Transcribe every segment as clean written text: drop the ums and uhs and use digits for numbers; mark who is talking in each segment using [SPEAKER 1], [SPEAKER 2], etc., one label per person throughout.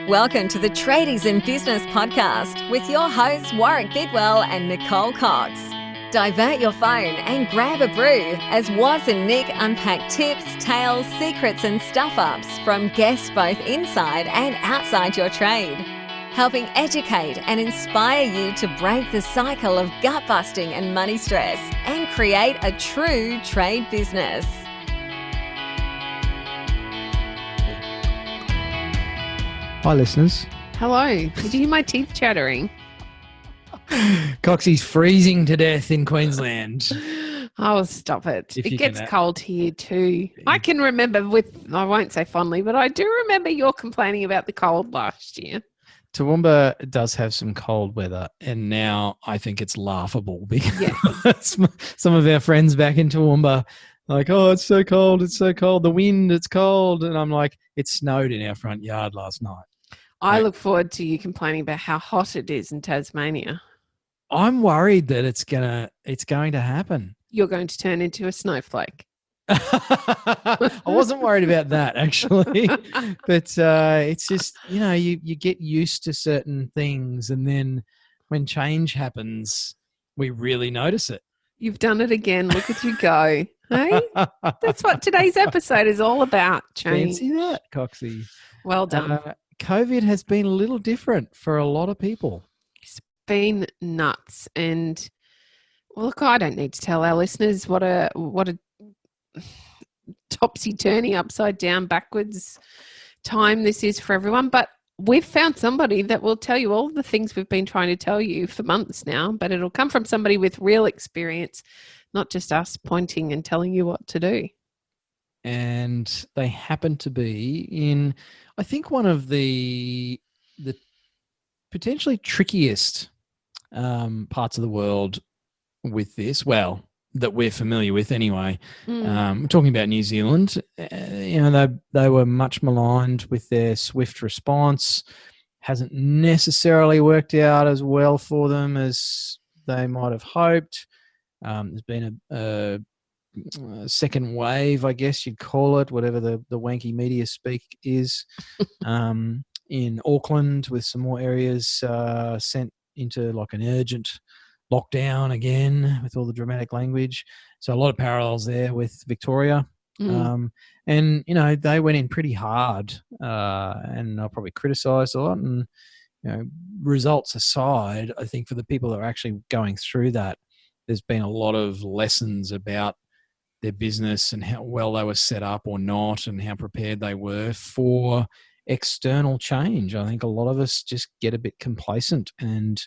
[SPEAKER 1] Welcome to the Tradies in Business podcast with your hosts Warwick Bidwell and Nicole Cox. Divert your phone and grab a brew as Waz and Nick unpack tips, tales, secrets and stuff-ups from guests both inside and outside your trade, helping educate and inspire you to break the cycle of gut-busting and money stress and create a true trade business.
[SPEAKER 2] Hi, listeners.
[SPEAKER 3] Hello. Did you hear my teeth chattering?
[SPEAKER 2] Coxie's freezing to death in Queensland.
[SPEAKER 3] Oh, stop it. It gets cold here too. I can remember I won't say fondly, but I do remember your complaining about the cold last year.
[SPEAKER 2] Toowoomba does have some cold weather, and now I think it's laughable because some of our friends back in Toowoomba like, oh, it's so cold, the wind, it's cold. And I'm like, it snowed in our front yard last night.
[SPEAKER 3] I look forward to you complaining about how hot it is in Tasmania.
[SPEAKER 2] I'm worried that it's going to happen.
[SPEAKER 3] You're going to turn into a snowflake.
[SPEAKER 2] I wasn't worried about that, actually. But it's just, you get used to certain things, and then when change happens, we really notice it.
[SPEAKER 3] You've done it again. Look at you go. Hey? That's what today's episode is all about, change.
[SPEAKER 2] Fancy that, Coxie.
[SPEAKER 3] Well done.
[SPEAKER 2] COVID has been a little different for a lot of people.
[SPEAKER 3] It's been nuts. And look, I don't need to tell our listeners what a topsy-turvy, upside down, backwards time this is for everyone. But we've found somebody that will tell you all the things we've been trying to tell you for months now, but it'll come from somebody with real experience, not just us pointing and telling you what to do.
[SPEAKER 2] And they happen to be in, I think, one of the potentially trickiest parts of the world with this. Well, that we're familiar with anyway. We're talking about New Zealand. They were much maligned with their swift response. Hasn't necessarily worked out as well for them as they might have hoped. There's been a second wave, I guess you'd call it, whatever the wanky media speak is, in Auckland, with some more areas sent into like an urgent lockdown again with all the dramatic language. So a lot of parallels there with Victoria. And, they went in pretty hard and I probably criticised a lot. And, results aside, I think for the people that are actually going through that, there's been a lot of lessons about their business and how well they were set up or not, and how prepared they were for external change. I think a lot of us just get a bit complacent and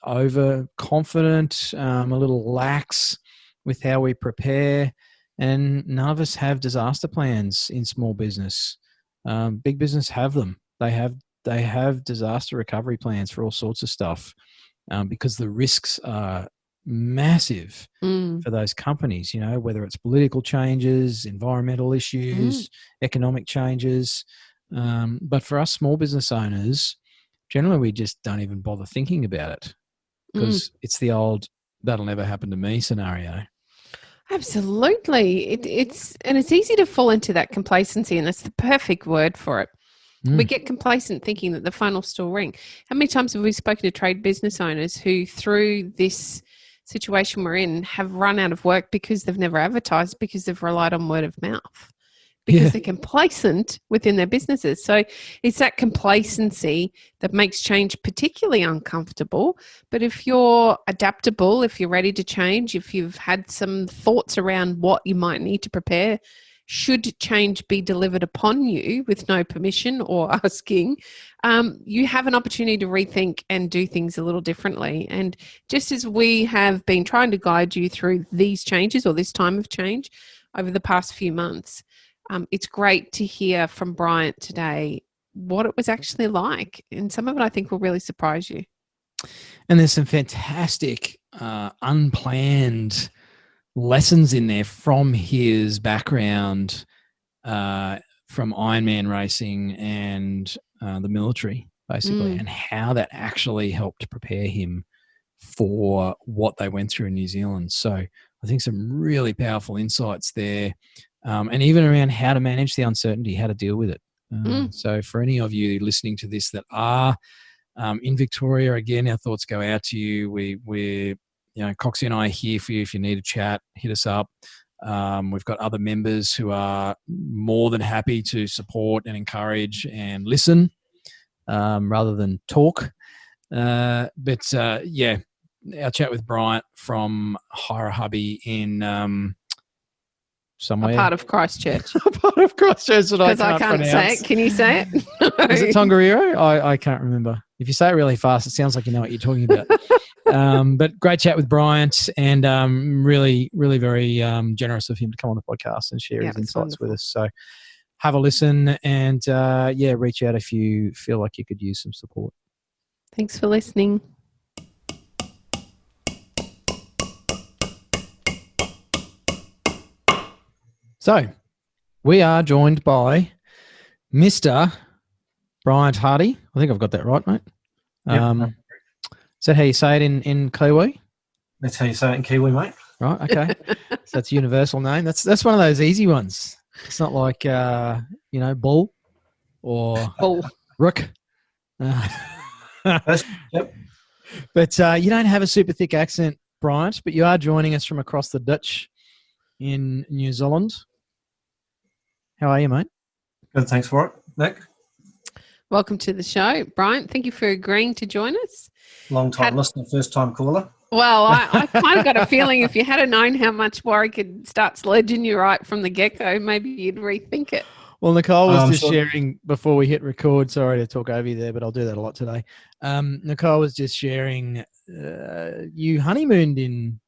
[SPEAKER 2] overconfident, a little lax with how we prepare, and none of us have disaster plans in small business. Big business have them. They have disaster recovery plans for all sorts of stuff, because the risks are massive for those companies, whether it's political changes, environmental issues, economic changes. But for us small business owners, generally we just don't even bother thinking about it because it's the old "that'll never happen to me" scenario.
[SPEAKER 3] Absolutely. It's easy to fall into that complacency, and that's the perfect word for it. We get complacent thinking that the phone will still ring. How many times have we spoken to trade business owners who, through this situation we're in, have run out of work because they've never advertised, because they've relied on word of mouth, because they're complacent within their businesses. So it's that complacency that makes change particularly uncomfortable. But if you're adaptable, if you're ready to change, if you've had some thoughts around what you might need to prepare, should change be delivered upon you with no permission or asking, you have an opportunity to rethink and do things a little differently. And just as we have been trying to guide you through these changes or this time of change over the past few months, it's great to hear from Bryant today what it was actually like. And some of it I think will really surprise you.
[SPEAKER 2] And there's some fantastic unplanned lessons in there from his background, from Ironman racing and the military, basically, and how that actually helped prepare him for what they went through in New Zealand. So I think some really powerful insights there, and even around how to manage the uncertainty, how to deal with it. So for any of you listening to this that are in Victoria, again, our thoughts go out to you. We're Coxie and I are here for you. If you need a chat, hit us up. We've got other members who are more than happy to support and encourage and listen rather than talk. But our chat with Bryant from Hire a Hubby in somewhere.
[SPEAKER 3] A part of Christchurch.
[SPEAKER 2] A part of Christchurch that I can't
[SPEAKER 3] pronounce. Say it. Can you say it?
[SPEAKER 2] Is it Tongariro? I can't remember. If you say it really fast, it sounds like you know what you're talking about. But great chat with Bryant, and really, really very generous of him to come on the podcast and share his insights with us. So have a listen and, reach out if you feel like you could use some support.
[SPEAKER 3] Thanks for listening.
[SPEAKER 2] So we are joined by Mr. Bryant Hardy. I think I've got that right, mate.
[SPEAKER 4] Yep.
[SPEAKER 2] Is that how you say it in Kiwi?
[SPEAKER 4] That's how you say it in Kiwi, mate.
[SPEAKER 2] Right, okay. So that's a universal name. That's one of those easy ones. It's not like, bull or rook.
[SPEAKER 4] Yep.
[SPEAKER 2] But you don't have a super thick accent, Bryant, but you are joining us from across the ditch in New Zealand. How are you, mate?
[SPEAKER 4] Good, thanks for it, Nick.
[SPEAKER 3] Welcome to the show, Bryant. Thank you for agreeing to join us.
[SPEAKER 4] Long time listener, first time caller.
[SPEAKER 3] Well, I kind of got a feeling if you had known how much Warwick could start sledging you right from the get-go, maybe you'd rethink it.
[SPEAKER 2] Well, Nicole was sharing before we hit record. Sorry to talk over you there, but I'll do that a lot today. Nicole was just sharing you honeymooned in,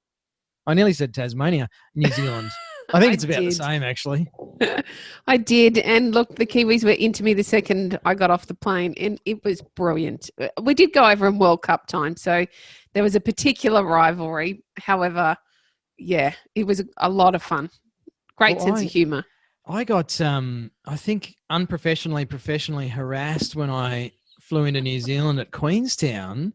[SPEAKER 2] I nearly said Tasmania, New Zealand. I think it's about the same, actually.
[SPEAKER 3] I did. And look, the Kiwis were into me the second I got off the plane, and it was brilliant. We did go over in World Cup time, so there was a particular rivalry. However, yeah, it was a lot of fun. Great sense of humour.
[SPEAKER 2] I got, I think, professionally harassed when I flew into New Zealand at Queenstown.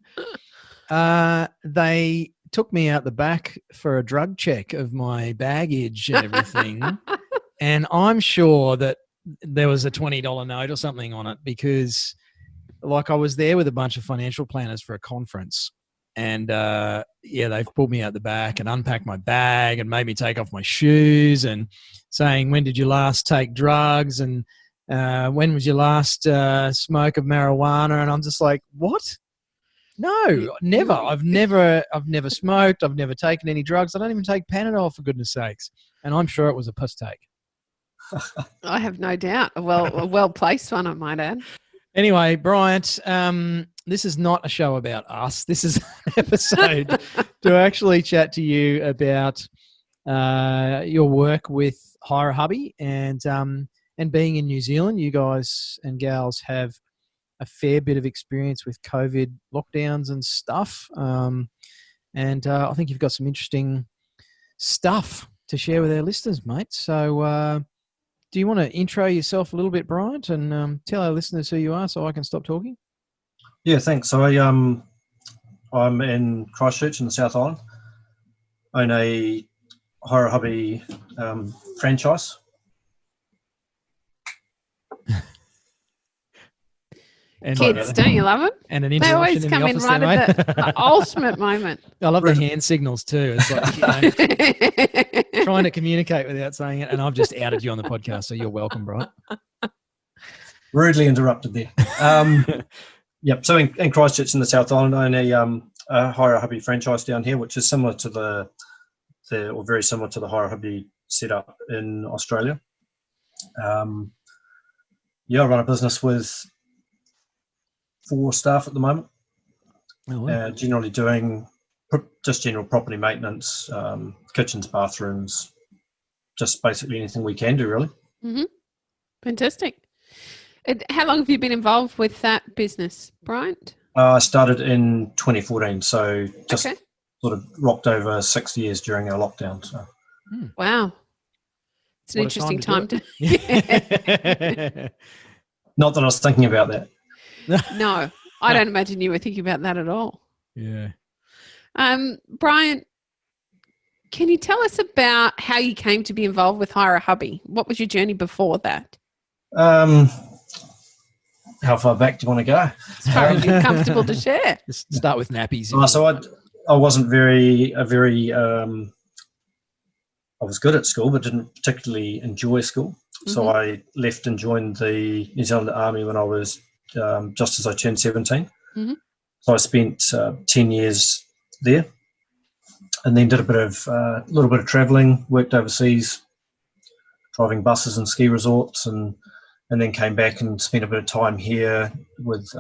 [SPEAKER 2] They took me out the back for a drug check of my baggage and everything. And I'm sure that there was a $20 note or something on it because, I was there with a bunch of financial planners for a conference. And, they've pulled me out the back and unpacked my bag and made me take off my shoes and saying, when did you last take drugs? And when was your last smoke of marijuana? And I'm just like, what? No, never. I've never smoked. I've never taken any drugs. I don't even take Panadol, for goodness sakes. And I'm sure it was a piss take.
[SPEAKER 3] I have no doubt. A well-placed one, I might add.
[SPEAKER 2] Anyway, Bryant, this is not a show about us. This is an episode to actually chat to you about your work with Hire a Hubby and being in New Zealand. You guys and gals have a fair bit of experience with COVID lockdowns and stuff. I think you've got some interesting stuff to share with our listeners, mate. So do you want to intro yourself a little bit, Bryant, and tell our listeners who you are so I can stop talking?
[SPEAKER 4] Yeah, thanks. So I'm in Christchurch in the South Island. I own a Hire a Hubby franchise.
[SPEAKER 2] And
[SPEAKER 3] kids, don't you love it?
[SPEAKER 2] And an
[SPEAKER 3] they always come in right at the ultimate moment.
[SPEAKER 2] I love the hand signals too. It's like trying to communicate without saying it. And I've just outed you on the podcast, so you're welcome, Brian.
[SPEAKER 4] Rudely interrupted there. Yep. So in Christchurch in the South Island, I own a Hire a Hubby franchise down here, which is similar to or very similar to the Hire a Hubby setup in Australia. I run a business with 4 staff at the moment.
[SPEAKER 2] Oh, wow.
[SPEAKER 4] Generally doing just general property maintenance, kitchens, bathrooms, just basically anything we can do, really.
[SPEAKER 3] Mm-hmm. Fantastic. And how long have you been involved with that business, Bryant?
[SPEAKER 4] I started in 2014, so just sort of rocked over 6 years during our lockdown. So.
[SPEAKER 3] Wow. It's an interesting time to
[SPEAKER 4] Not that I was thinking about that.
[SPEAKER 3] No, I don't imagine you were thinking about that at all.
[SPEAKER 2] Yeah.
[SPEAKER 3] Bryant, can you tell us about how you came to be involved with Hire a Hubby? What was your journey before that?
[SPEAKER 4] How far back do you want to go?
[SPEAKER 3] As far as you're comfortable to share.
[SPEAKER 2] Just start with nappies.
[SPEAKER 4] So I wasn't very I was good at school, but didn't particularly enjoy school. So I left and joined the New Zealand Army when I was just as I turned 17. So I spent 10 years there, and then did a little bit of travelling, worked overseas, driving buses and ski resorts, and then came back and spent a bit of time here with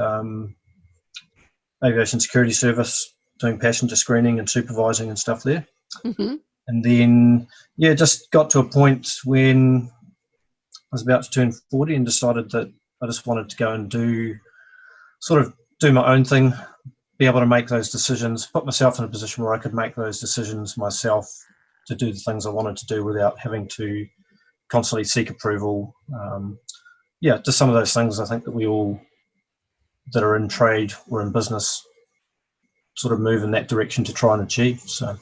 [SPEAKER 4] Aviation Security Service, doing passenger screening and supervising and stuff there. And then, just got to a point when I was about to turn 40 and decided that I just wanted to go and do my own thing, be able to make those decisions, put myself in a position where I could make those decisions myself to do the things I wanted to do without having to constantly seek approval. Just some of those things I think that we all that are in trade or in business sort of move in that direction to try and achieve. So,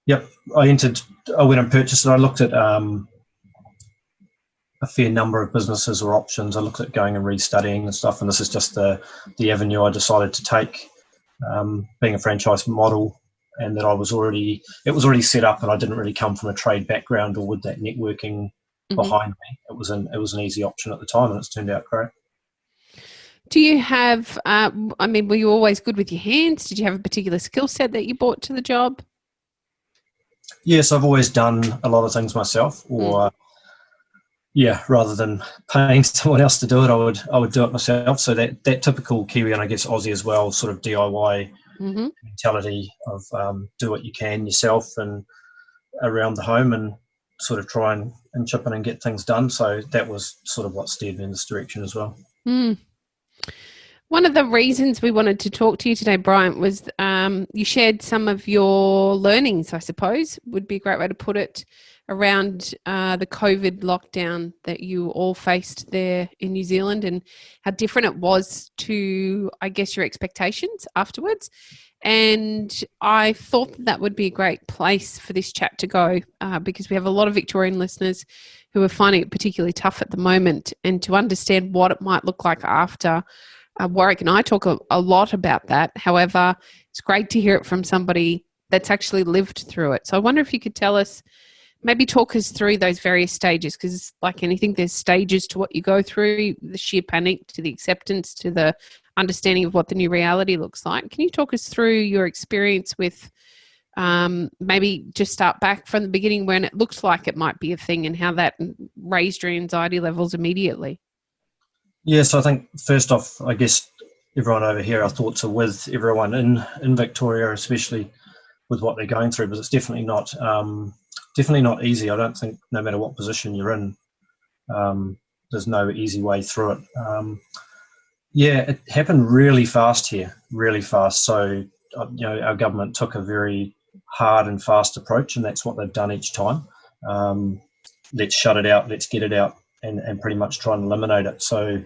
[SPEAKER 4] I went and purchased it. I looked at a fair number of businesses or options. I looked at going and restudying and stuff, and this is just the avenue I decided to take, being a franchise model, and that it was already set up, and I didn't really come from a trade background or with that networking behind me. It was an easy option at the time, and it's turned out great.
[SPEAKER 3] Do you have, were you always good with your hands? Did you have a particular skill set that you brought to the job?
[SPEAKER 4] Yes, I've always done a lot of things myself, or rather than paying someone else to do it, I would do it myself. So that typical Kiwi, and I guess Aussie as well, sort of DIY mentality of do what you can yourself and around the home, and sort of try and chip in and get things done. So that was sort of what steered me in this direction as well.
[SPEAKER 3] One of the reasons we wanted to talk to you today, Bryant, was you shared some of your learnings, I suppose, would be a great way to put it, around the COVID lockdown that you all faced there in New Zealand, and how different it was to, I guess, your expectations afterwards. And I thought that would be a great place for this chat to go, because we have a lot of Victorian listeners who are finding it particularly tough at the moment, and to understand what it might look like after. Warwick and I talk a lot about that. However, it's great to hear it from somebody that's actually lived through it. So I wonder if you could tell us, maybe talk us through those various stages, because like anything, there's stages to what you go through, the sheer panic to the acceptance to the understanding of what the new reality looks like. Can you talk us through your experience with maybe just start back from the beginning when it looked like it might be a thing, and how that raised your anxiety levels immediately?
[SPEAKER 4] Yes, I think first off, I guess everyone over here, our thoughts are with everyone in Victoria, especially with what they're going through, but it's definitely not easy. I don't think, no matter what position you're in, there's no easy way through it. It happened really fast here, really fast. So, our government took a very hard and fast approach, and that's what they've done each time. Let's shut it out, let's get it out, and pretty much try and eliminate it. So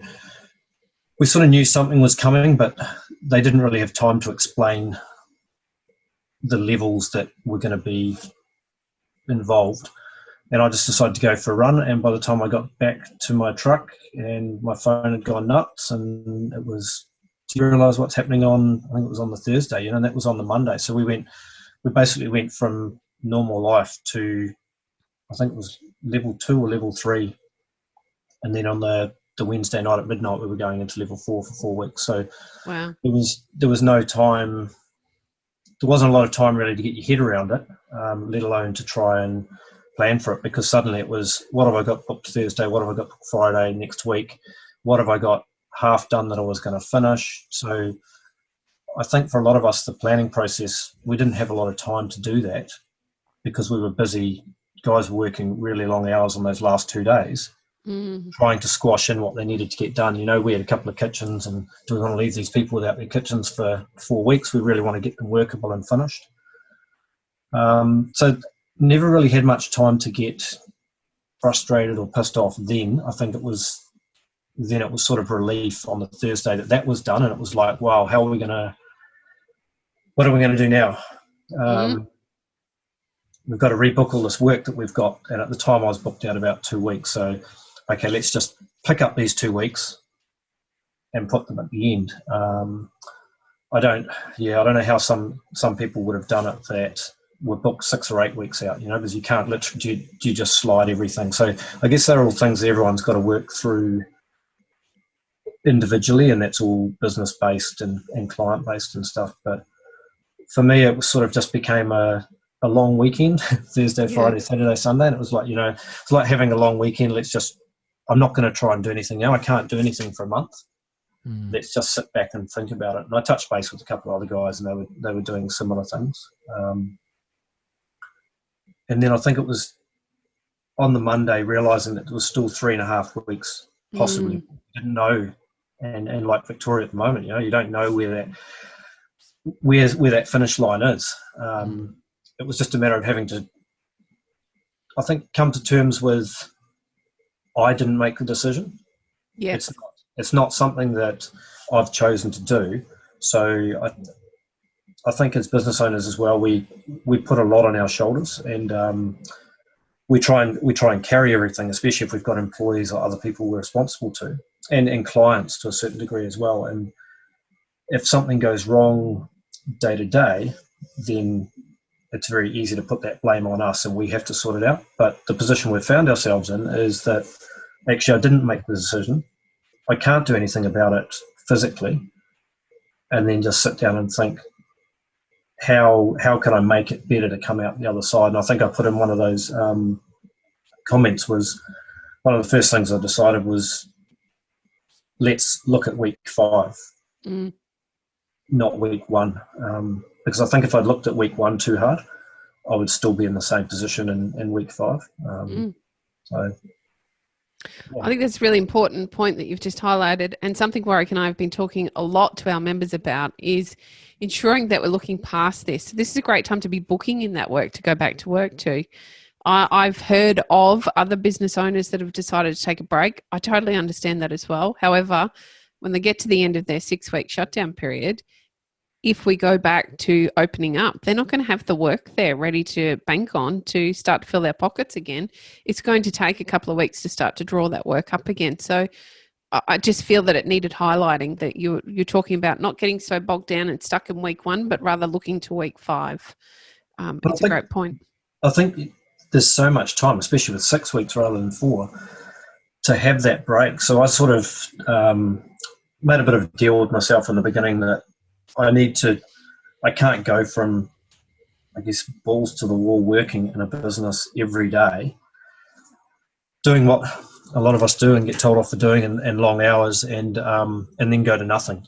[SPEAKER 4] we sort of knew something was coming, but they didn't really have time to explain the levels that were going to be involved. And I just decided to go for a run, and by the time I got back to my truck, and my phone had gone nuts, and it was, do you realise what's happening on, I think it was on the Thursday, and that was on the Monday. So we basically went from normal life to, I think it was level 2 or level 3. And then on the Wednesday night at midnight, we were going into level 4 for 4 weeks. So
[SPEAKER 3] wow,
[SPEAKER 4] there was no time. There wasn't a lot of time really to get your head around it, let alone to try and plan for it, because suddenly it was, what have I got booked Thursday? What have I got booked Friday next week? What have I got half done that I was going to finish? So I think for a lot of us, the planning process, we didn't have a lot of time to do that because we were busy. Guys were working really long hours on those last 2 days, trying to squash in what they needed to get done. We had a couple of kitchens, and do we want to leave these people without their kitchens for 4 weeks? We really want to get them workable and finished. So never really had much time to get frustrated or pissed off then. I think it was sort of relief on the Thursday that was done, and it was like, wow, what are we going to do now? We've got to rebook all this work that we've got, and at the time I was booked out about 2 weeks. So, okay, let's just pick up these 2 weeks and put them at the end. I don't know how some people would have done it that were booked 6 or 8 weeks out, because you can't literally, you just slide everything. So I guess they're all things everyone's got to work through individually, and that's all business based and client based and stuff. But for me, it was sort of just became a long weekend, Thursday, Friday, Saturday, Sunday. And it was like, it's like having a long weekend. I'm not going to try and do anything now. I can't do anything for a month. Let's just sit back and think about it. And I touched base with a couple of other guys, and they were doing similar things. And then I think it was on the Monday, realising that it was still 3.5 weeks, possibly. Didn't know. And like Victoria at the moment, you don't know where that finish line is. It was just a matter of having to, I think, come to terms with, I didn't make the decision.
[SPEAKER 3] Yes.
[SPEAKER 4] It's not something that I've chosen to do. So I think as business owners as well, we put a lot on our shoulders, and we try and carry everything, especially if we've got employees or other people we're responsible to, and clients to a certain degree as well. And if something goes wrong day to day, then it's very easy to put that blame on us, and we have to sort it out. But the position we've found ourselves in is that actually I didn't make the decision. I can't do anything about it physically, and then just sit down and think, how can I make it better to come out the other side? And I think I put in one of those comments, was one of the first things I decided was, let's look at week 5, not week 1. Because I think if I'd looked at week 1 too hard, I would still be in the same position in week 5. So
[SPEAKER 3] I think that's a really important point that you've just highlighted, and something Warwick and I have been talking a lot to our members about is ensuring that we're looking past this. This is a great time to be booking in that work to go back to work to. I've heard of other business owners that have decided to take a break. I totally understand that as well. However, when they get to the end of their 6-week shutdown period, if we go back to opening up, they're not going to have the work there ready to bank on to start to fill their pockets again. It's going to take a couple of weeks to start to draw that work up again. So I just feel that it needed highlighting, that you're talking about not getting so bogged down and stuck in week 1, but rather looking to week 5. It's a great point.
[SPEAKER 4] I think there's so much time, especially with 6 weeks rather than 4, to have that break. So I sort of made a bit of a deal with myself in the beginning that I can't go from, I guess, balls to the wall working in a business every day, doing what a lot of us do and get told off for doing, and long hours, and then go to nothing.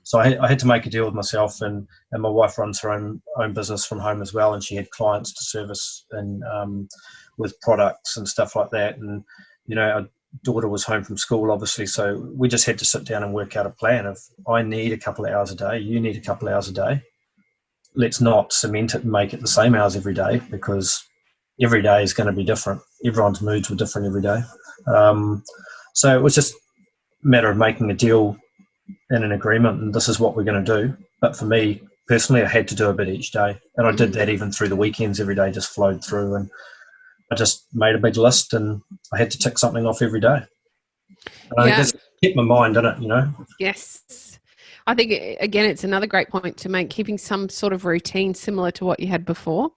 [SPEAKER 4] So I had to make a deal with myself, and my wife runs her own business from home as well, and she had clients to service and with products and stuff like that. And our daughter was home from school, obviously, so we just had to sit down and work out a plan of, I need a couple of hours a day, you need a couple of hours a day. Let's not cement it and make it the same hours every day, because every day is going to be different. Everyone's moods were different every day. So it was just a matter of making a deal and an agreement, and this is what we're going to do. But for me personally, I had to do a bit each day, and I did that even through the weekends. Every day just flowed through, and I just made a big list, and I had to tick something off every day. And I think that's kept my mind in it,
[SPEAKER 3] Yes. I think, again, it's another great point to make, keeping some sort of routine similar to what you had before.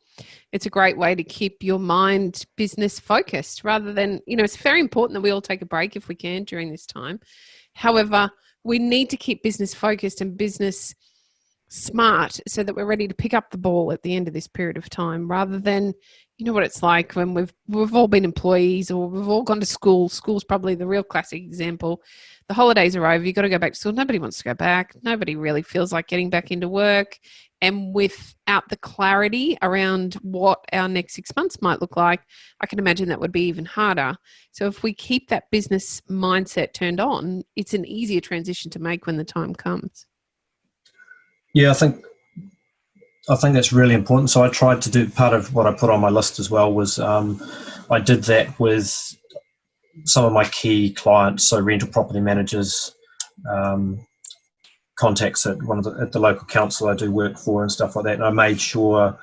[SPEAKER 3] It's a great way to keep your mind business focused, rather than, it's very important that we all take a break if we can during this time. However, we need to keep business focused and business smart so that we're ready to pick up the ball at the end of this period of time, rather than, what it's like when we've all been employees, or we've all gone to school. School's probably the real classic example. The holidays are over. You've got to go back to school. Nobody wants to go back. Nobody really feels like getting back into work. And without the clarity around what our next 6 months might look like, I can imagine that would be even harder. So if we keep that business mindset turned on, it's an easier transition to make when the time comes.
[SPEAKER 4] Yeah, I think that's really important. So I tried to do, part of what I put on my list as well was I did that with some of my key clients, so rental property managers, contacts at at the local council I do work for and stuff like that. And I made sure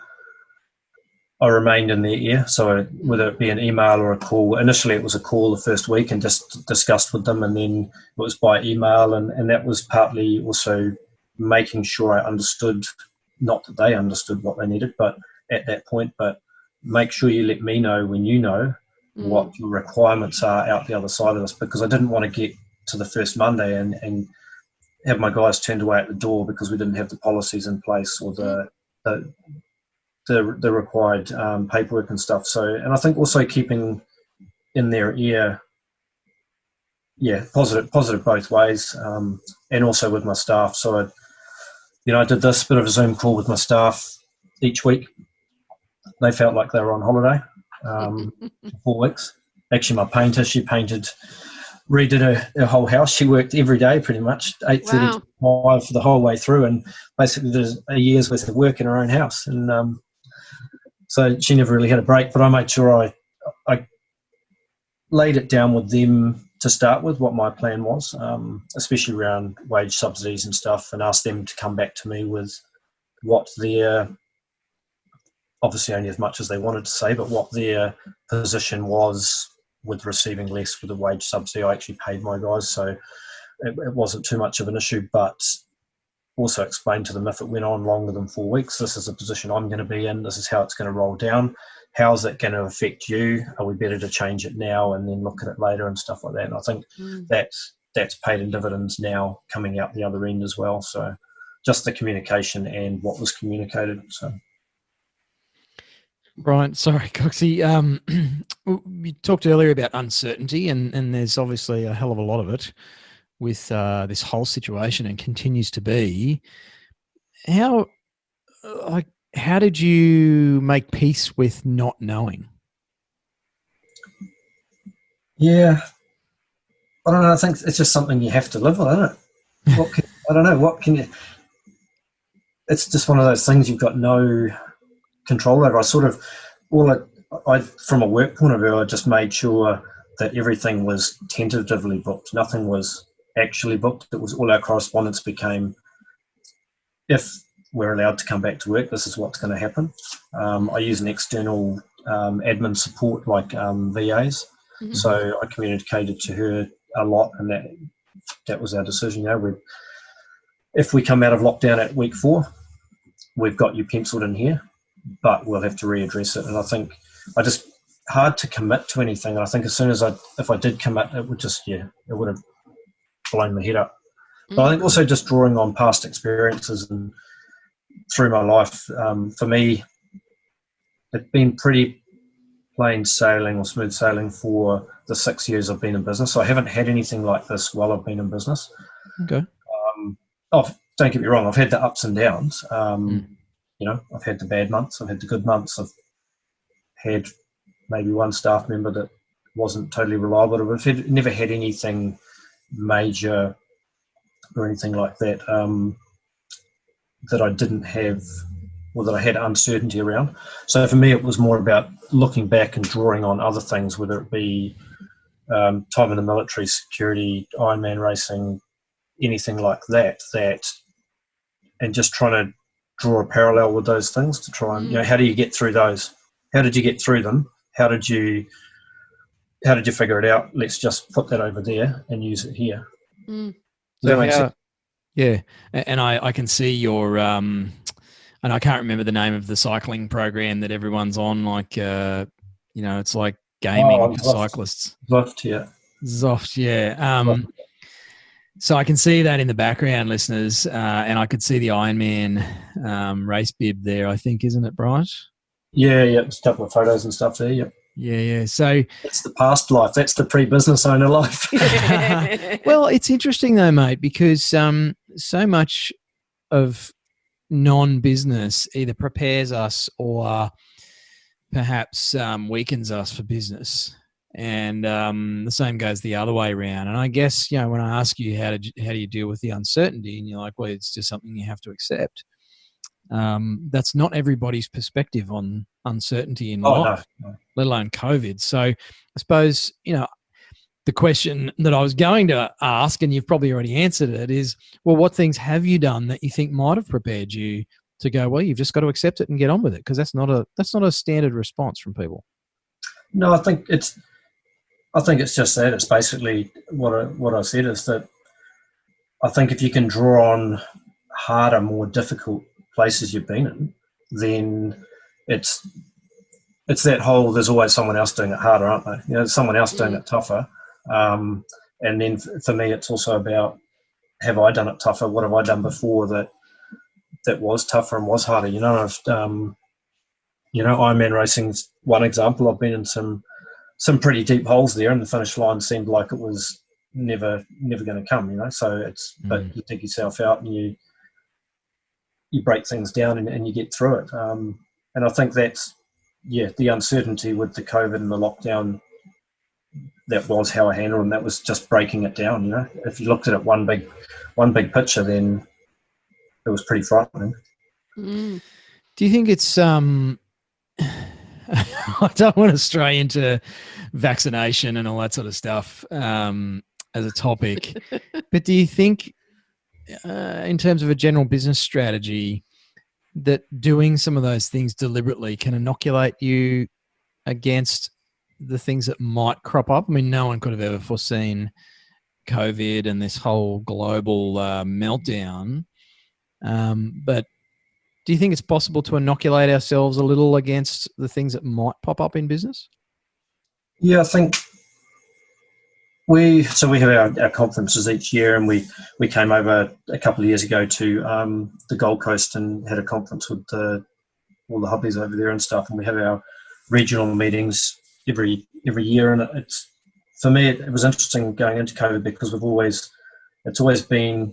[SPEAKER 4] I remained in their ear. So whether it be an email or a call, initially it was a call the first week and just discussed with them, and then it was by email, and that was partly also making sure I understood, not that they understood what they needed, but at that point, but make sure you let me know when you know what your requirements are out the other side of this, because I didn't want to get to the first Monday and have my guys turned away at the door because we didn't have the policies in place or the required paperwork and stuff. So, and I think also keeping in their ear, positive both ways, and also with my staff. So, I did this bit of a Zoom call with my staff each week. They felt like they were on holiday for 4 weeks. Actually, my painter, she redid her whole house. She worked every day pretty much, 8:30 to 5 for the whole way through, and basically did a year's worth of work in her own house. And so she never really had a break, but I made sure I laid it down with them to start with, what my plan was, especially around wage subsidies and stuff, and asked them to come back to me with what their, obviously only as much as they wanted to say, but what their position was with receiving less with a wage subsidy. I actually paid my guys, so it wasn't too much of an issue, but also explained to them, if it went on longer than 4 weeks, this is a position I'm going to be in, this is how it's going to roll down, how's it going to affect you, are we better to change it now and then look at it later and stuff like that. And I think that's paid in dividends now coming out the other end as well. So just the communication and what was communicated. So
[SPEAKER 2] Bryant, sorry, Coxie. We talked earlier about uncertainty, and there's obviously a hell of a lot of it with this whole situation, and continues to be. How did you make peace with not knowing?
[SPEAKER 4] Yeah, I don't know. I think it's just something you have to live with, isn't it? I don't know. What can you? It's just one of those things you've got no control over. I from a work point of view, I just made sure that everything was tentatively booked. Nothing was actually booked. It was all our correspondence became, if we're allowed to come back to work, this is what's going to happen. I use an external admin support like VAs. Mm-hmm. So I communicated to her a lot, and that was our decision. If we come out of lockdown at week 4, we've got you penciled in here, but we'll have to readdress it. And I think hard to commit to anything. And I think as soon as if I did commit, it would it would have blown my head up. But I think also just drawing on past experiences and through my life, for me, it's been pretty plain sailing or smooth sailing for the 6 years I've been in business. So I haven't had anything like this while I've been in business.
[SPEAKER 2] Okay.
[SPEAKER 4] Don't get me wrong, I've had the ups and downs. I've had the bad months, I've had the good months, I've had maybe one staff member that wasn't totally reliable, but I've never had anything major or anything like that that I didn't have, or that I had uncertainty around. So for me, it was more about looking back and drawing on other things, whether it be time in the military, security, Ironman racing, anything like that, and just trying to draw a parallel with those things to try and, how do you get through those? How did you get through them? How did you figure it out? Let's just put that over there and use it here. Does that make sense?
[SPEAKER 2] Yeah, and I can see your and I can't remember the name of the cycling program that everyone's on. Like it's like gaming for cyclists.
[SPEAKER 4] Zwift, yeah.
[SPEAKER 2] Zwift, yeah. So I can see that in the background, listeners, and I could see the Ironman race bib there. I think, isn't it, Bryant?
[SPEAKER 4] Yeah. There's a couple of photos and stuff there. Yep.
[SPEAKER 2] Yeah. So
[SPEAKER 4] that's the past life. That's the pre-business owner life.
[SPEAKER 2] Well, it's interesting though, mate, because so much of non-business either prepares us or perhaps weakens us for business, and the same goes the other way around. And I guess when I ask you how do you deal with the uncertainty, and you're like, well, it's just something you have to accept. That's not everybody's perspective on uncertainty in life, no. Let alone COVID. So I suppose, the question that I was going to ask, and you've probably already answered it, is, well, what things have you done that you think might have prepared you to go, well, you've just got to accept it and get on with it, because that's not a standard response from people.
[SPEAKER 4] No, I think it's just that. It's basically what I said is that I think if you can draw on harder, more difficult places you've been in, then it's that whole, there's always someone else doing it harder, aren't they? There's someone else doing it tougher. And then for me, it's also about, have I done it tougher? What have I done before that was tougher and was harder? Ironman racing's one example. I've been in some pretty deep holes there, and the finish line seemed like it was never going to come. So it's but you dig yourself out and you break things down and you get through it. And I think that's the uncertainty with the COVID and the lockdown. That was how I handled it, and that was just breaking it down. If you looked at it one big picture, then it was pretty frightening.
[SPEAKER 2] Do you think it's I don't want to stray into vaccination and all that sort of stuff as a topic, but do you think in terms of a general business strategy that doing some of those things deliberately can inoculate you against the things that might crop up? I mean, no one could have ever foreseen COVID and this whole global meltdown, but do you think it's possible to inoculate ourselves a little against the things that might pop up in business?
[SPEAKER 4] Yeah, I think we have our conferences each year, and we came over a couple of years ago to the Gold Coast and had a conference with all the hubbies over there and stuff, and we have our regional meetings every year. And it's, for me, it was interesting going into COVID because it's always been,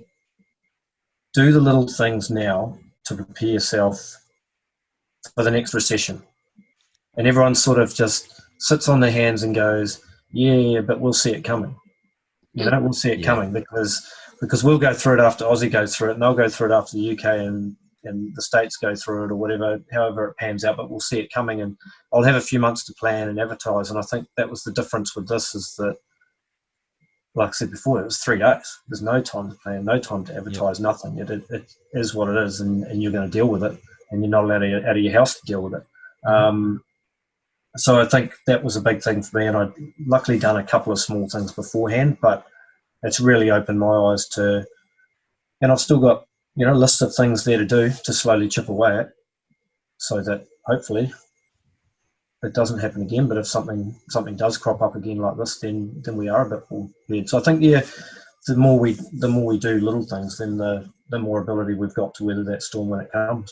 [SPEAKER 4] do the little things now to prepare yourself for the next recession. And everyone sort of just sits on their hands and goes, yeah, but we'll see it coming. We'll see it coming because we'll go through it after Aussie goes through it, and they'll go through it after the UK and the States go through it, or whatever, however it pans out, but we'll see it coming, and I'll have a few months to plan and advertise. And I think that was the difference with this, is that, like I said before, it was 3 days. There's no time to plan, no time to advertise, nothing. It is what it is, and you're going to deal with it, and you're not allowed out of your house to deal with it. So I think that was a big thing for me, and I'd luckily done a couple of small things beforehand, but it's really opened my eyes to, and I've still got, lists of things there to do to slowly chip away at, so that hopefully it doesn't happen again. But if something does crop up again like this, then we are a bit more prepared. So I think the more we do little things, then the more ability we've got to weather that storm when it comes.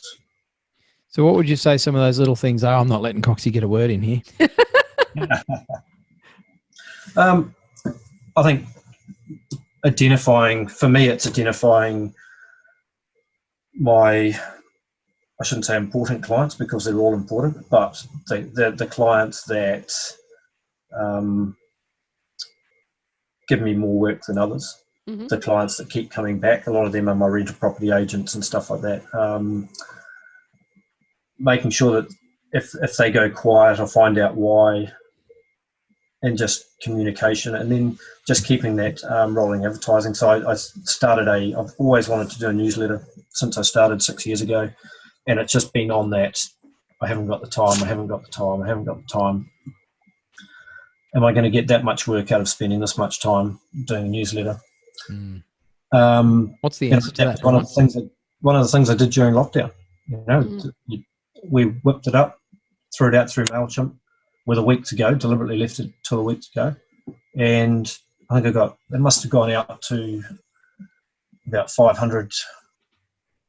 [SPEAKER 2] So what would you say some of those little things are? I'm not letting Coxie get a word in here.
[SPEAKER 4] I think for me, it's identifying I shouldn't say important clients, because they're all important, but the clients that give me more work than others, the clients that keep coming back. A lot of them are my rental property agents and stuff like that. Making sure that if they go quiet, I find out why, and just communication, and then just keeping that rolling advertising. So I've always wanted to do a newsletter since I started 6 years ago, and it's just been on that. I haven't got the time. Am I going to get that much work out of spending this much time doing a newsletter?
[SPEAKER 2] What's the answer to that?
[SPEAKER 4] One of the things I did during lockdown. We whipped it up, threw it out through MailChimp with a week to go, deliberately left it till a week to go. And I think it must have gone out to about 500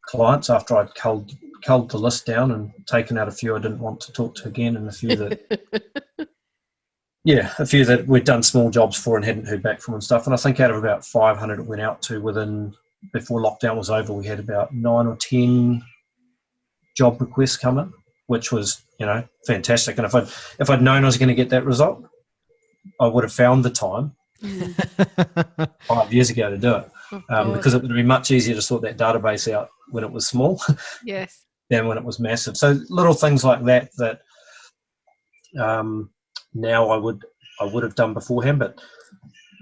[SPEAKER 4] clients after I'd culled the list down and taken out a few I didn't want to talk to again, and a few that we'd done small jobs for and hadn't heard back from and stuff. And I think out of about 500 it went out to, before lockdown was over, we had about 9 or 10 job requests come in, which was, fantastic. And if I'd known I was going to get that result, I would have found the time 5 years ago to do it, because it would have been much easier to sort that database out when it was small than when it was massive. So little things like that now I would have done beforehand. But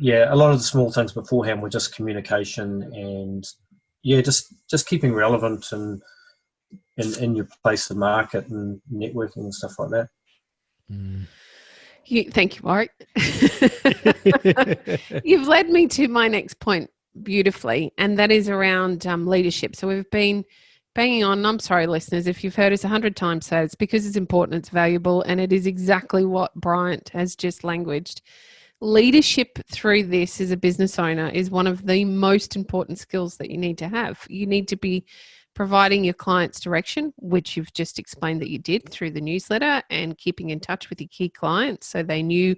[SPEAKER 4] a lot of the small things beforehand were just communication and just keeping relevant and in your place of market and networking and stuff like that.
[SPEAKER 3] Thank you, Warwick. You've led me to my next point beautifully, and that is around leadership. So we've been banging on. I'm sorry, listeners, if you've heard us 100 times say it's because it's important, it's valuable, and it is exactly what Bryant has just languaged. Leadership through this as a business owner is one of the most important skills that you need to have. You need to be providing your clients direction, which you've just explained that you did through the newsletter, and keeping in touch with your key clients so they knew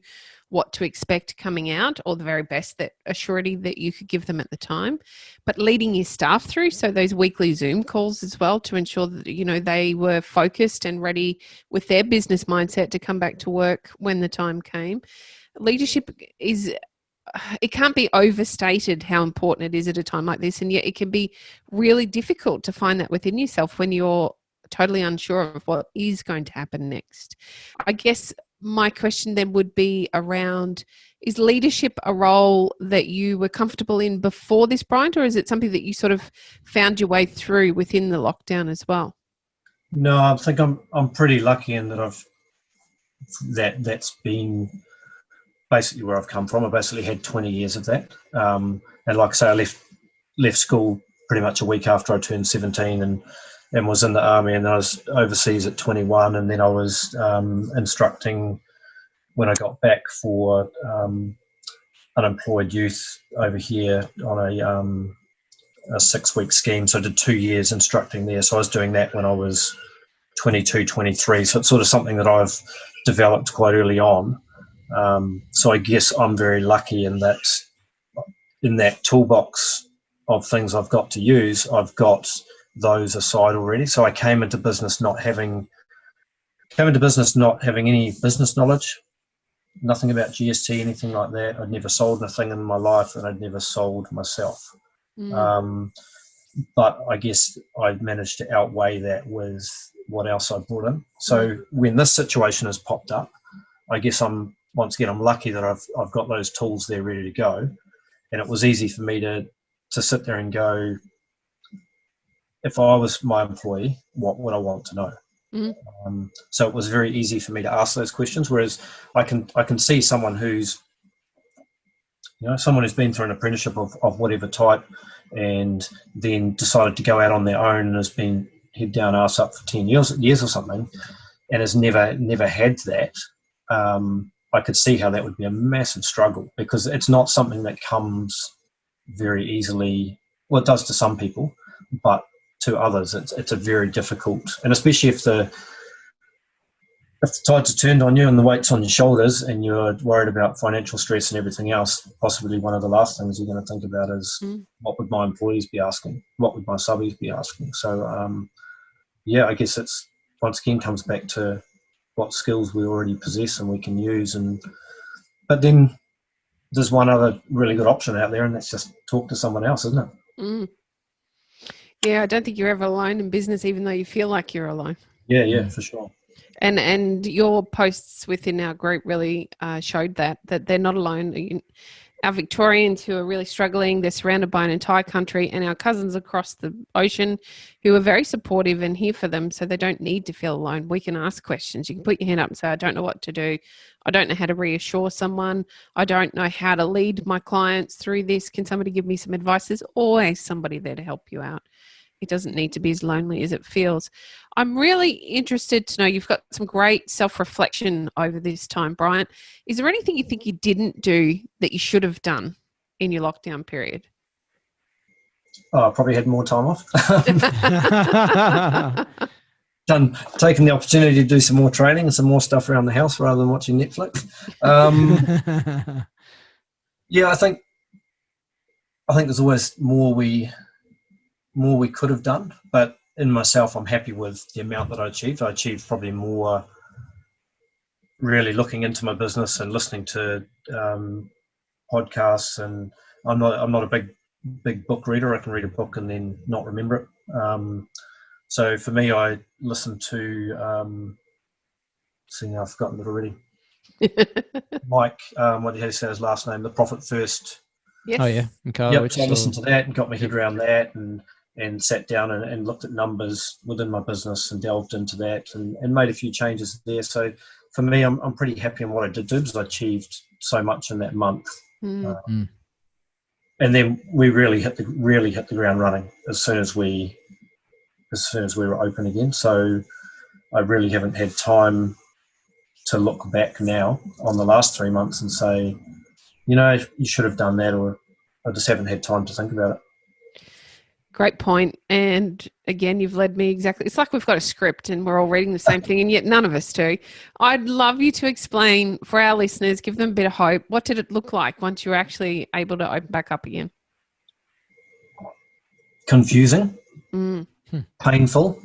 [SPEAKER 3] what to expect coming out, or the very best that assurity that you could give them at the time. But leading your staff through, so those weekly Zoom calls as well, to ensure that, you know, they were focused and ready with their business mindset to come back to work when the time came. Leadership is, it can't be overstated how important it is at a time like this, and yet it can be really difficult to find that within yourself when you're totally unsure of what is going to happen next. I guess my question then would be around, is leadership a role that you were comfortable in before this, Bryant, or is it something that you sort of found your way through within the lockdown as well?
[SPEAKER 4] No, I think I'm pretty lucky in that that's been basically where I've come from. I basically had 20 years of that, and like I say, I left school pretty much a week after I turned 17, and was in the army, and I was overseas at 21, and then I was instructing when I got back for unemployed youth over here on a 6-week scheme. So I did 2 years instructing there. So I was doing that when I was 22, 23. So it's sort of something that I've developed quite early on. So I guess I'm very lucky in that toolbox of things I've got to use, I've got those aside already. So I came into business not having any business knowledge, nothing about GST, anything like that. I'd never sold anything in my life, and I'd never sold myself. But I guess I managed to outweigh that with what else I brought in. So when this situation has popped up, I guess I'm lucky that I've got those tools there ready to go, and it was easy for me to sit there and go, if I was my employee, what would I want to know? So it was very easy for me to ask those questions. Whereas I can see someone who's been through an apprenticeship of whatever type, and then decided to go out on their own and has been head down arse up for 10 years or something, and has never had that. I could see how that would be a massive struggle, because it's not something that comes very easily. Well, it does to some people, but to others, it's a very difficult, and especially if the tides are turned on you and the weight's on your shoulders, and you're worried about financial stress and everything else, possibly one of the last things you're going to think about is what would my employees be asking? What would my subbies be asking? So, I guess it's once again comes back to what skills we already possess and we can use. But then there's one other really good option out there, and that's just talk to someone else, isn't it?
[SPEAKER 3] Yeah, I don't think you're ever alone in business, even though you feel like you're alone.
[SPEAKER 4] Yeah, for sure.
[SPEAKER 3] And your posts within our group really showed that they're not alone. Our Victorians who are really struggling, they're surrounded by an entire country, and our cousins across the ocean who are very supportive and here for them, so they don't need to feel alone. We can ask questions. You can put your hand up and say, I don't know what to do. I don't know how to reassure someone. I don't know how to lead my clients through this. Can somebody give me some advice? There's always somebody there to help you out. It doesn't need to be as lonely as it feels. I'm really interested to know, you've got some great self-reflection over this time, Bryant. Is there anything you think you didn't do that you should have done in your lockdown period?
[SPEAKER 4] I probably had more time off. Taking the opportunity to do some more training and some more stuff around the house rather than watching Netflix. I think there's always more we could have done, but in myself, I'm happy with the amount that I achieved. I achieved probably more really looking into my business and listening to podcasts. And I'm not a big book reader. I can read a book and then not remember it. So for me, I listened to I've forgotten it already. Mike, what did he say his last name? The Profit First.
[SPEAKER 3] Yes.
[SPEAKER 2] Oh yeah.
[SPEAKER 4] Yep. So I listened to that and got my head around that, and and sat down and looked at numbers within my business and delved into that and made a few changes there. So for me, I'm pretty happy in what I did do because I achieved so much in that month. And then we really hit the ground running as soon as we were open again. So I really haven't had time to look back now on the last 3 months and say, you should have done that, or I just haven't had time to think about it.
[SPEAKER 3] Great point. And again, you've led me exactly. It's like we've got a script and we're all reading the same thing, and yet none of us do. I'd love you to explain for our listeners, give them a bit of hope. What did it look like once you were actually able to open back up again?
[SPEAKER 4] Confusing, painful.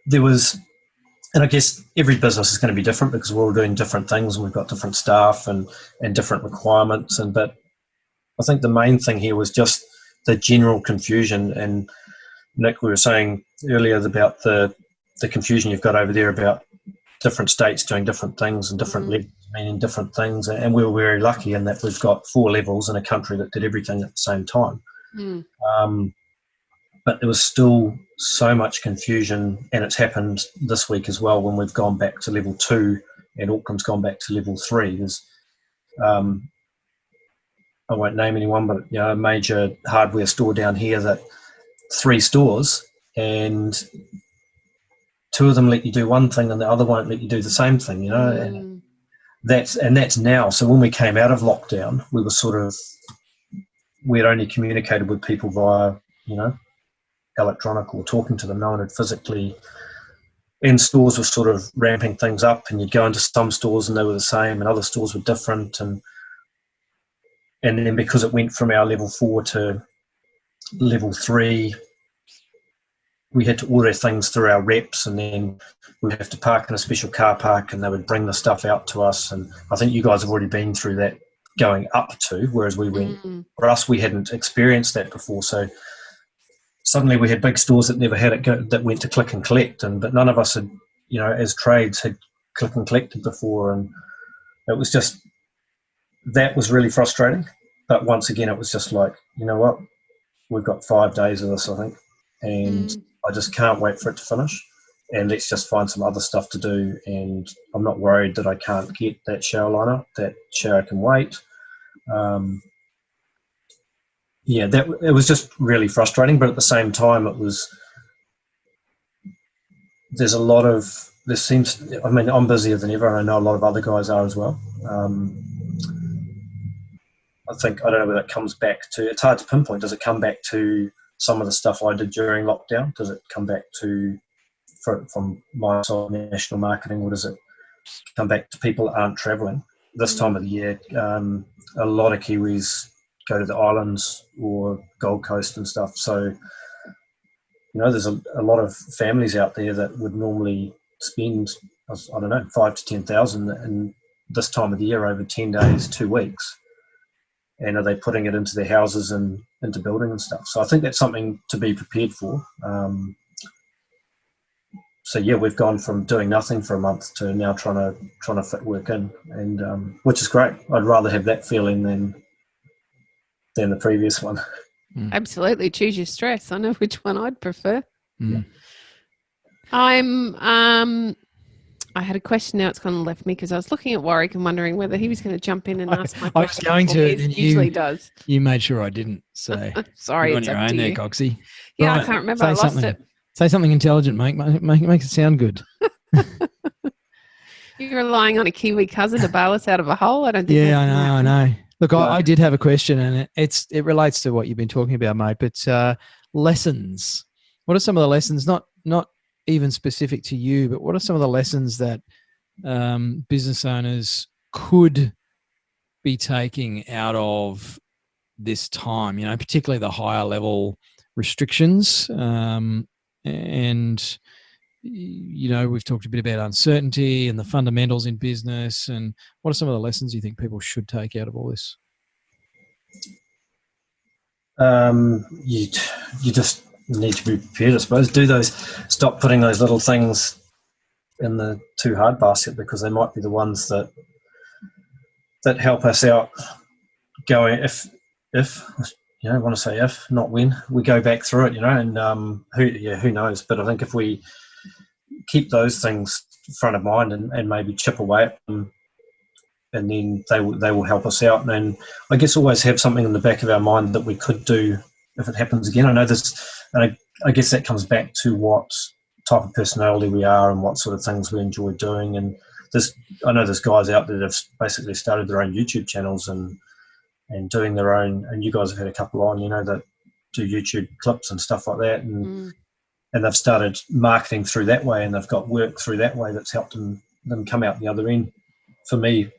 [SPEAKER 4] There was, and I guess every business is going to be different because we're all doing different things and we've got different staff and different requirements. But I think the main thing here was just the general confusion. And Nick, we were saying earlier about the confusion you've got over there about different states doing different things and different levels meaning different things. And we were very lucky in that we've got 4 levels in a country that did everything at the same time. But there was still so much confusion, and it's happened this week as well when we've gone back to level 2 and Auckland's gone back to level 3. There's I won't name anyone, but a major hardware store down here that 3 stores, and 2 of them let you do one thing and the other won't let you do the same thing, and that's now. So when we came out of lockdown, we had only communicated with people via, electronic or talking to them. No one had physically, and stores were sort of ramping things up, and you'd go into some stores and they were the same and other stores were different. And then because it went from our level 4 to level 3, we had to order things through our reps, and then we'd have to park in a special car park and they would bring the stuff out to us. And I think you guys have already been through that going up to, whereas for us, we hadn't experienced that before. So suddenly we had big stores that never had it that went to click and collect, but none of us had, as trades had click and collected before. And it was just, that was really frustrating. But once again, it was just like, you know what, we've got 5 days of this, I think, and I just can't wait for it to finish, and let's just find some other stuff to do. And I'm not worried that I can't get that shower lineup. That shower can wait. It was just really frustrating, but at the same time, I'm busier than ever, and I know a lot of other guys are as well. I don't know whether it comes back to, it's hard to pinpoint. Does it come back to some of the stuff I did during lockdown? Does it come back to, from my side, national marketing, or does it come back to people that aren't travelling? This time of the year, a lot of Kiwis go to the islands or Gold Coast and stuff. So, there's a lot of families out there that would normally spend, 5 to 10,000 in this time of the year over 10 days, 2 weeks. And are they putting it into their houses and into building and stuff? So I think that's something to be prepared for. We've gone from doing nothing for a month to now trying to fit work in, and which is great. I'd rather have that feeling than the previous one.
[SPEAKER 3] Absolutely, choose your stress. I know which one I'd prefer. I had a question, now it's gone and left me, because I was looking at Warwick and wondering whether he was going to jump in and ask my question.
[SPEAKER 2] I was going to, and
[SPEAKER 3] usually does.
[SPEAKER 2] You made sure I didn't. So
[SPEAKER 3] sorry,
[SPEAKER 2] you're on
[SPEAKER 3] it's
[SPEAKER 2] your
[SPEAKER 3] up
[SPEAKER 2] own
[SPEAKER 3] to
[SPEAKER 2] there,
[SPEAKER 3] you.
[SPEAKER 2] Coxie.
[SPEAKER 3] Yeah,
[SPEAKER 2] right,
[SPEAKER 3] I can't remember. I lost it.
[SPEAKER 2] Say something intelligent, mate. Make it sound good.
[SPEAKER 3] You're relying on a Kiwi cousin to bail us out of a hole? I don't think.
[SPEAKER 2] Yeah, I know. Look, I did have a question, and it relates to what you've been talking about, mate. But lessons. What are some of the lessons? Not even specific to you, but what are some of the lessons that business owners could be taking out of this time? Particularly the higher level restrictions, and we've talked a bit about uncertainty and the fundamentals in business. And what are some of the lessons you think people should take out of all this?
[SPEAKER 4] You just need to be prepared, I suppose. Stop putting those little things in the too hard basket, because they might be the ones that help us out going if want to say if, not when, we go back through it, and who knows? But I think if we keep those things front of mind and maybe chip away at them, and then they will help us out. And I guess always have something in the back of our mind that we could do if it happens again. I know this, and I guess that comes back to what type of personality we are and what sort of things we enjoy doing. And I know there's guys out there that have basically started their own YouTube channels and doing their own, and you guys have had a couple on, that do YouTube clips and stuff like that, and they've started marketing through that way, and they've got work through that way that's helped them come out the other end. For me,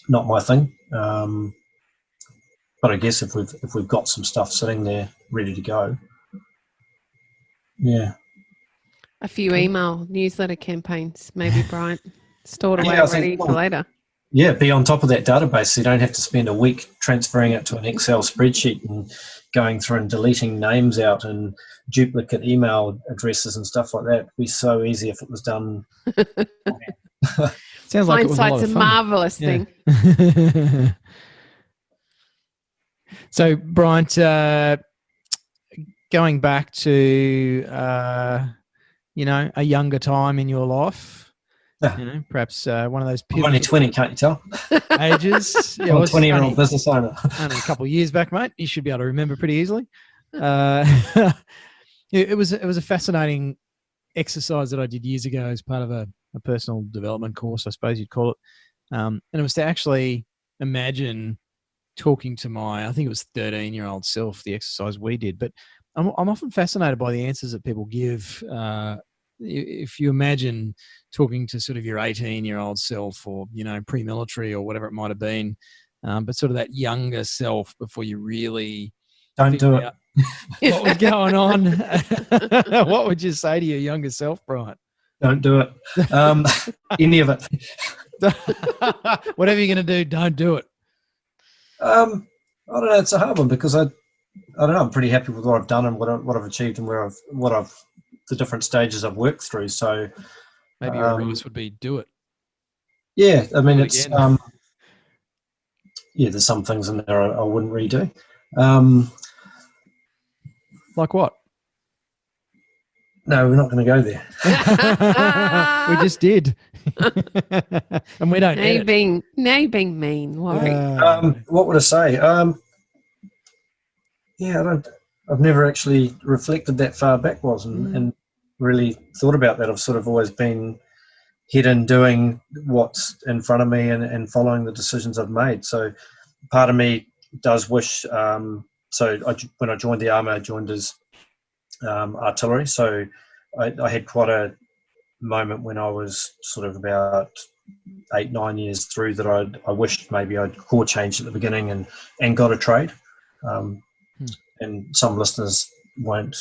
[SPEAKER 4] not my thing, but I guess if we've got some stuff sitting there ready to go,
[SPEAKER 3] a few email newsletter campaigns, maybe, Bryant, stored away ready for later.
[SPEAKER 4] Yeah, be on top of that database so you don't have to spend a week transferring it to an Excel spreadsheet and going through and deleting names out and duplicate email addresses and stuff like that. It'd be so easy if it was done.
[SPEAKER 2] Sounds like
[SPEAKER 3] hindsight's a marvelous thing.
[SPEAKER 2] So, Bryant, going back to a younger time in your life, perhaps one of those
[SPEAKER 4] I'm only 20, can't you tell?
[SPEAKER 2] Ages.
[SPEAKER 4] I'm a 20-year-old business owner.
[SPEAKER 2] Only a couple of years back, mate. You should be able to remember pretty easily. It was a fascinating exercise that I did years ago as part of a personal development course, I suppose you'd call it. And it was to actually imagine talking to I think it was 13-year-old self, the exercise we did. But I'm often fascinated by the answers that people give. If you imagine talking to sort of your 18-year-old self or, pre-military or whatever it might have been, but sort of that younger self before you really
[SPEAKER 4] don't do it.
[SPEAKER 2] What was going on? What would you say to your younger self, Bryant?
[SPEAKER 4] Don't do it. Any of it.
[SPEAKER 2] Whatever you're going to do, don't do it.
[SPEAKER 4] I don't know. It's a hard one because I don't know. I'm pretty happy with what I've done and what I've achieved and the different stages I've worked through. So
[SPEAKER 2] maybe your advice would be do it.
[SPEAKER 4] Yeah, I mean it's there's some things in there I wouldn't redo.
[SPEAKER 2] Like what?
[SPEAKER 4] No, we're not going to go there.
[SPEAKER 2] We just did, and we don't.
[SPEAKER 3] Now you're being mean. Worry.
[SPEAKER 4] What would I say? I've never actually reflected that far backwards and really thought about that. I've sort of always been head in doing what's in front of me and following the decisions I've made. So part of me does wish. When I joined the army, I joined as artillery. So I had quite a moment when I was sort of about 8-9 years through that I wished maybe I'd core changed at the beginning and got a trade. And some listeners won't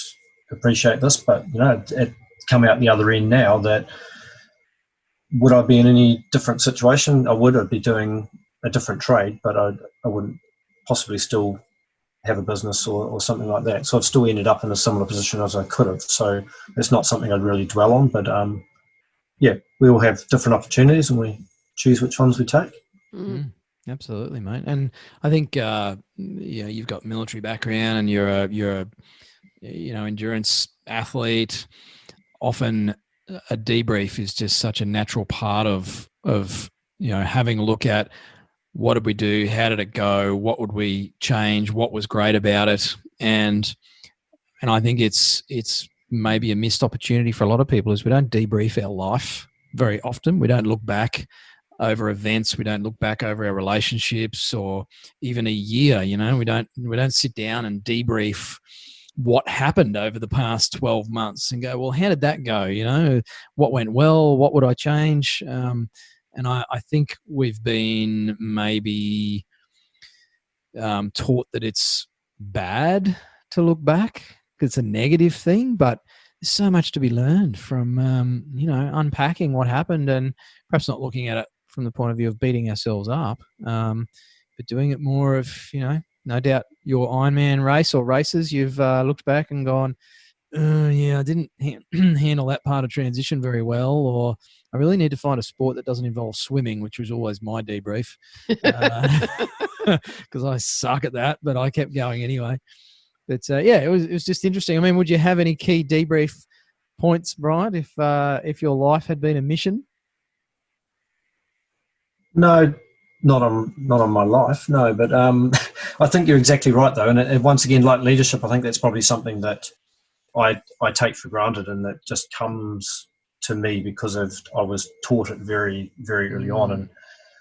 [SPEAKER 4] appreciate this, but it come out the other end now that would I be in any different situation? I'd be doing a different trade, but I wouldn't possibly still have a business or something like that. So I've still ended up in a similar position as I could have. So it's not something I'd really dwell on, but we all have different opportunities and we choose which ones we take.
[SPEAKER 2] Absolutely, mate. And I think you've got military background and you're a endurance athlete. Often a debrief is just such a natural part of having a look at what did we do, how did it go, what would we change, what was great about it, and I think it's maybe a missed opportunity for a lot of people is we don't debrief our life very often. We don't look back over events. We don't look back over our relationships or even a year. We don't sit down and debrief what happened over the past 12 months and go, well, how did that go? What went well? What would I change? And I think we've been maybe taught that it's bad to look back. It's a negative thing, but there's so much to be learned from, unpacking what happened and perhaps not looking at it from the point of view of beating ourselves up, but doing it more of, no doubt your Ironman race or races, you've looked back and gone, I didn't handle that part of transition very well, or I really need to find a sport that doesn't involve swimming, which was always my debrief. because I suck at that, but I kept going anyway. But yeah, it was just interesting. I mean, would you have any key debrief points, Bryant, if your life had been a mission?
[SPEAKER 4] No, not on my life. No, but I think you're exactly right though. And once again, like leadership, I think that's probably something that I take for granted, and that just comes to me because I was taught it very, very early on.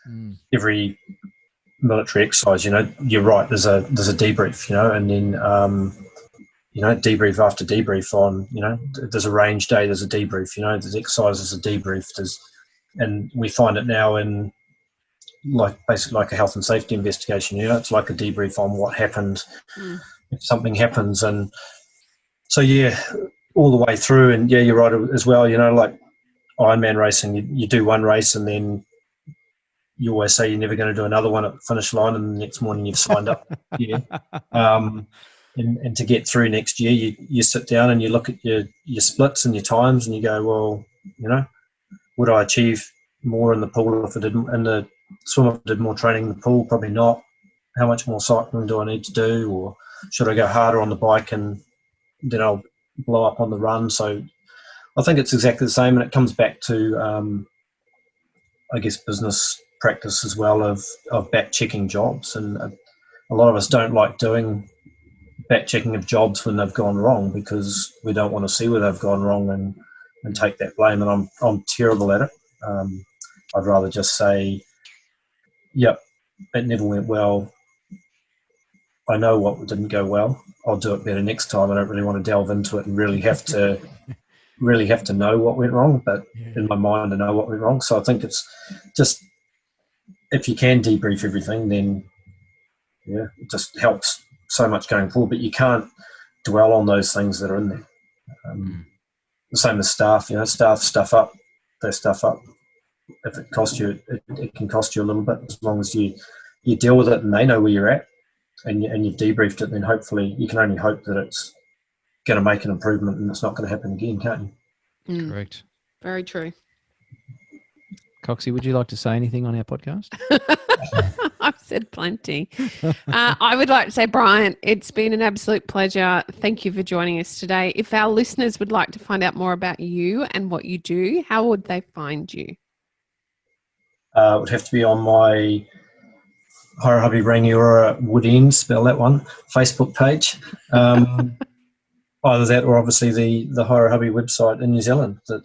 [SPEAKER 4] And every military exercise, you're right. There's a debrief, and then debrief after debrief on, there's a range day, there's a debrief, there's exercise, there's a debrief, and we find it now in basically like a health and safety investigation. It's like a debrief on what happened if something happens. And so yeah, all the way through. And yeah, you're right as well. Like Ironman racing, you do one race and then you always say you're never going to do another one at the finish line, and the next morning you've signed up. Yeah. And to get through next year, you sit down and you look at your splits and your times, and you go, well, would I achieve more in the pool if I didn't in the swim if I did more training in the pool? Probably not. How much more cycling do I need to do, or should I go harder on the bike and then I'll blow up on the run? So I think it's exactly the same, and it comes back to I guess business practice as well of back checking jobs, and a lot of us don't like doing back checking of jobs when they've gone wrong, because we don't want to see where they've gone wrong and take that blame. And I'm terrible at it. I'd rather just say, yep, it never went well. I know what didn't go well. I'll do it better next time. I don't really want to delve into it and really have to know what went wrong, but in my mind I know what went wrong. So I think it's just, if you can debrief everything, then yeah, it just helps so much going forward. But you can't dwell on those things that are in there. The same as staff. Staff stuff up. They stuff up. If it costs you, it can cost you a little bit. As long as you deal with it and they know where you're at, and you've debriefed it, then hopefully you can only hope that it's going to make an improvement and it's not going to happen again, can't you?
[SPEAKER 2] Correct.
[SPEAKER 3] Very true.
[SPEAKER 2] Coxie, would you like to say anything on our podcast?
[SPEAKER 3] I've said plenty. I would like to say, Bryant, it's been an absolute pleasure. Thank you for joining us today. If our listeners would like to find out more about you and what you do, how would they find you?
[SPEAKER 4] It would have to be on my Hire Hubby Rangiora Wood End, spell that one, Facebook page. Either that or obviously the Hire Hubby website in New Zealand that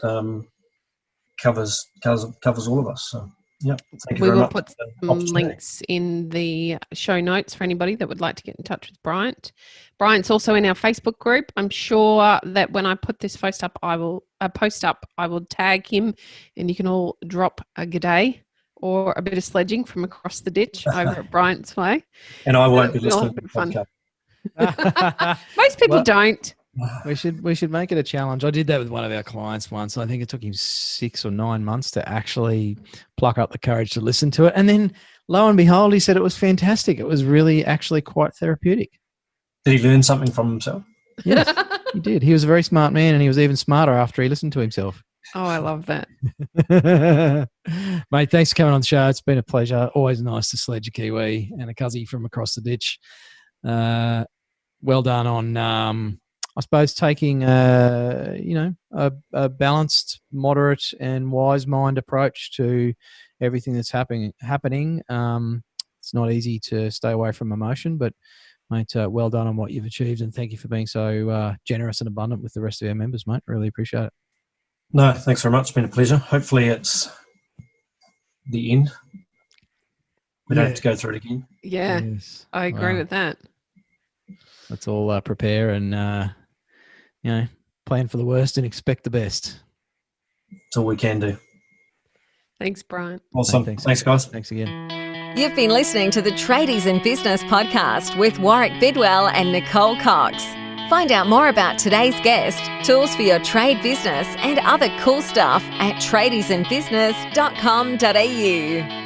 [SPEAKER 4] covers all of us. So yeah, thank you very much.
[SPEAKER 3] We will put some links in the show notes for anybody that would like to get in touch with Bryant. Bryant's also in our Facebook group. I'm sure that when I put this post up, I will tag him, and you can all drop a g'day or a bit of sledging from across the ditch over at Bryant's way.
[SPEAKER 4] And I won't be listening to the podcast.
[SPEAKER 3] Most people don't.
[SPEAKER 2] We should make it a challenge. I did that with one of our clients once. I think it took him 6 or 9 months to actually pluck up the courage to listen to it. And then lo and behold, he said it was fantastic. It was really actually quite therapeutic.
[SPEAKER 4] Did he learn something from himself?
[SPEAKER 2] Yes, he did. He was a very smart man, and he was even smarter after he listened to himself.
[SPEAKER 3] Oh, I love that.
[SPEAKER 2] Mate, thanks for coming on the show. It's been a pleasure. Always nice to sledge a Kiwi and a cuzzy from across the ditch. Well done on, I suppose, taking a balanced, moderate and wise mind approach to everything that's happening. It's not easy to stay away from emotion, but mate, well done on what you've achieved, and thank you for being so generous and abundant with the rest of our members, mate. Really appreciate it.
[SPEAKER 4] No, thanks very much. It's been a pleasure. Hopefully it's the end. We don't have to go through it again.
[SPEAKER 3] Yeah, yes. I agree with that.
[SPEAKER 2] Let's all prepare and, plan for the worst and expect the best.
[SPEAKER 4] That's all we can do.
[SPEAKER 3] Thanks, Bryant.
[SPEAKER 4] Awesome. Thanks, guys.
[SPEAKER 2] Thanks again.
[SPEAKER 1] You've been listening to the Tradies in Business podcast with Warwick Bidwell and Nicole Cox. Find out more about today's guest, tools for your trade business, and other cool stuff at tradiesinbusiness.com.au.